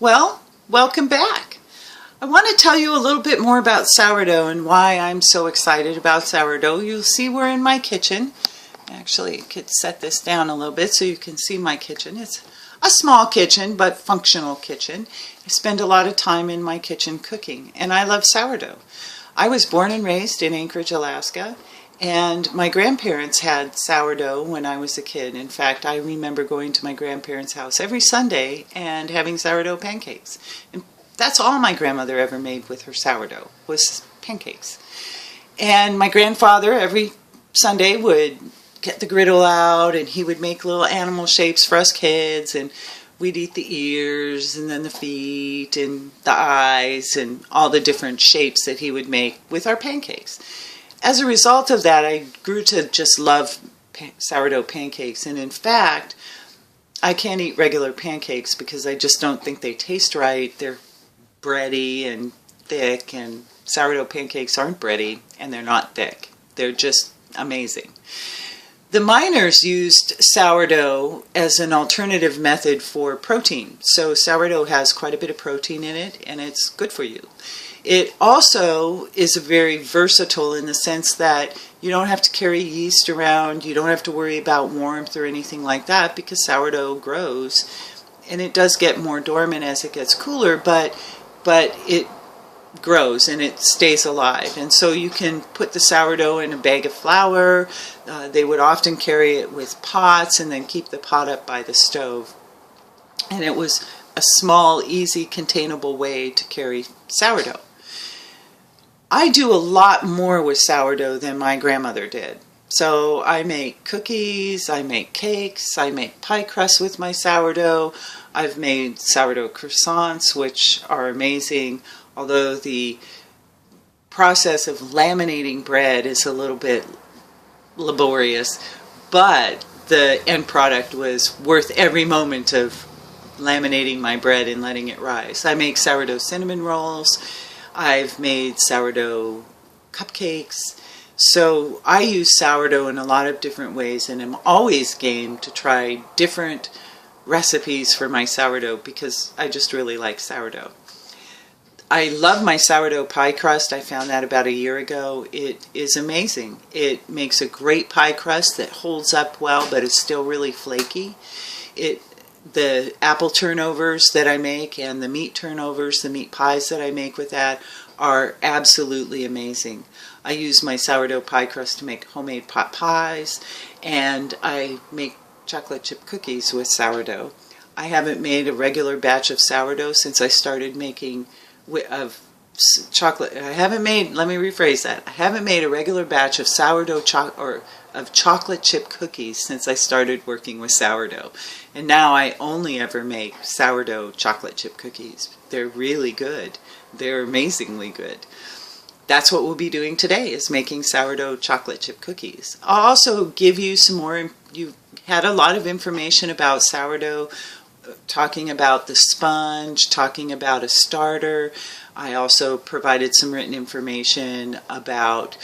Well, welcome back. I want to tell you a little bit more about sourdough and why I'm so excited about sourdough. You'll see we're in my kitchen. Actually, I could set this down a little bit so you can see my kitchen. It's a small kitchen, but functional kitchen. I spend a lot of time in my kitchen cooking, and I love sourdough. I was born and raised in Anchorage, Alaska, and my grandparents had sourdough when I was a kid. In fact, I remember going to my grandparents' house every Sunday and having sourdough pancakes. And that's all my grandmother ever made with her sourdough, was pancakes. And my grandfather every Sunday would get the griddle out, and he would make little animal shapes for us kids, and we'd eat the ears and then the feet and the eyes and all the different shapes that he would make with our pancakes. As a result of that, I grew to just love sourdough pancakes, and in fact, I can't eat regular pancakes because I just don't think they taste right. They're bready and thick, and sourdough pancakes aren't bready and they're not thick. They're just amazing. The miners used sourdough as an alternative method for protein. So sourdough has quite a bit of protein in it, and it's good for you. It also is very versatile in the sense that you don't have to carry yeast around, you don't have to worry about warmth or anything like that, because sourdough grows, and it does get more dormant as it gets cooler, but it grows and it stays alive. And so you can put the sourdough in a bag of flour. They would often carry it with pots and then keep the pot up by the stove. And it was a small, easy, containable way to carry sourdough. I do a lot more with sourdough than my grandmother did. So I make cookies, I make cakes, I make pie crusts with my sourdough. I've made sourdough croissants, which are amazing, although the process of laminating bread is a little bit laborious, but the end product was worth every moment of laminating my bread and letting it rise. I make sourdough cinnamon rolls. I've made sourdough cupcakes. So I use sourdough in a lot of different ways, and I'm always game to try different recipes for my sourdough because I just really like sourdough. I love my sourdough pie crust. I found that about a year ago. It is amazing. It makes a great pie crust that holds up well, but is still really flaky. The apple turnovers that I make and the meat turnovers, the meat pies that I make with that, are absolutely amazing. I use my sourdough pie crust to make homemade pot pies, and I make chocolate chip cookies with sourdough. I haven't made a regular batch of sourdough since I started making chocolate. I haven't made a regular batch of sourdough of chocolate chip cookies since I started working with sourdough. And now I only ever make sourdough chocolate chip cookies. They're really good. They're amazingly good. That's what we'll be doing today, is making sourdough chocolate chip cookies. I'll also give you some more. You've had a lot of information about sourdough, talking about the sponge, talking about a starter. I also provided some written information about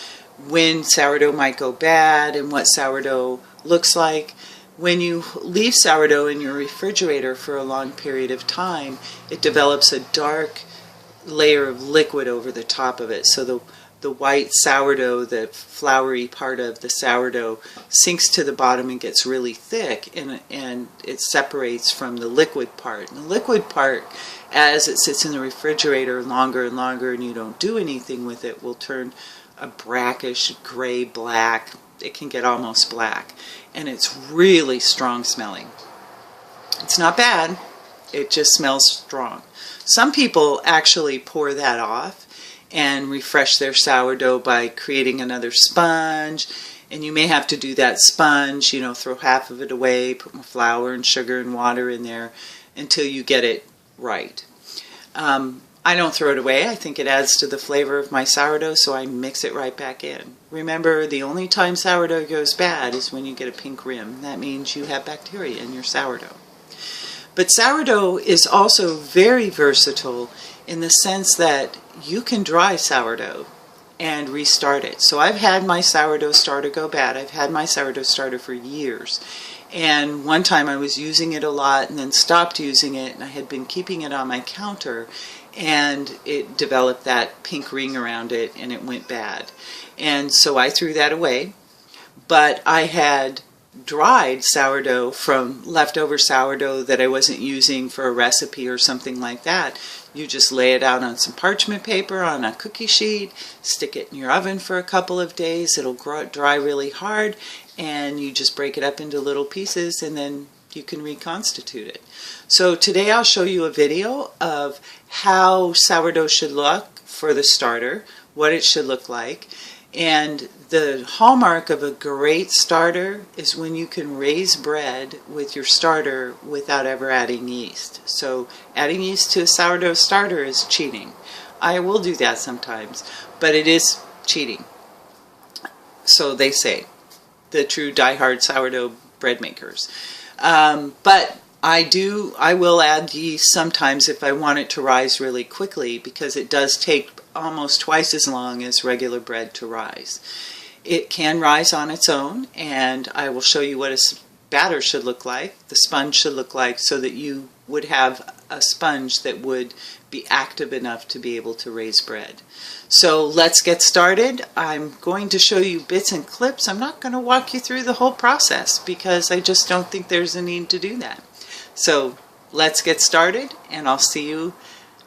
when sourdough might go bad and what sourdough looks like. When you leave sourdough in your refrigerator for a long period of time, it develops a dark layer of liquid over the top of it. So the white sourdough, the floury part of the sourdough, sinks to the bottom and gets really thick, and it separates from the liquid part. And the liquid part, as it sits in the refrigerator longer and longer and you don't do anything with it, will turn a brackish gray black. It can get almost black, and it's really strong smelling. It's not bad, it just smells strong. Some people actually pour that off and refresh their sourdough by creating another sponge, and you may have to do that sponge, throw half of it away, put more flour and sugar and water in there until you get it right. I don't throw it away. I think it adds to the flavor of my sourdough, so I mix it right back in. Remember, the only time sourdough goes bad is when you get a pink rim. That means you have bacteria in your sourdough. But sourdough is also very versatile in the sense that you can dry sourdough and restart it. So I've had my sourdough starter go bad. I've had my sourdough starter for years, And one time I was using it a lot and then stopped using it, and I had been keeping it on my counter, and it developed that pink ring around it and it went bad. And so I threw that away. But I had dried sourdough from leftover sourdough that I wasn't using for a recipe or something like that. You just lay it out on some parchment paper on a cookie sheet, stick it in your oven for a couple of days. It'll dry really hard, and you just break it up into little pieces, and then you can reconstitute it. So today I'll show you a video of how sourdough should look for the starter, what it should look like. And the hallmark of a great starter is when you can raise bread with your starter without ever adding yeast. So adding yeast to a sourdough starter is cheating. I will do that sometimes, but it is cheating. So they say, the true diehard sourdough bread makers. But I will add yeast sometimes if I want it to rise really quickly, because it does take almost twice as long as regular bread to rise. It can rise on its own, and I will show you what a batter should look like, the sponge should look like, so that you would have a sponge that would be active enough to be able to raise bread. So let's get started. I'm going to show you bits and clips. I'm not going to walk you through the whole process because I just don't think there's a need to do that. So let's get started, and I'll see you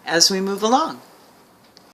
as we move along.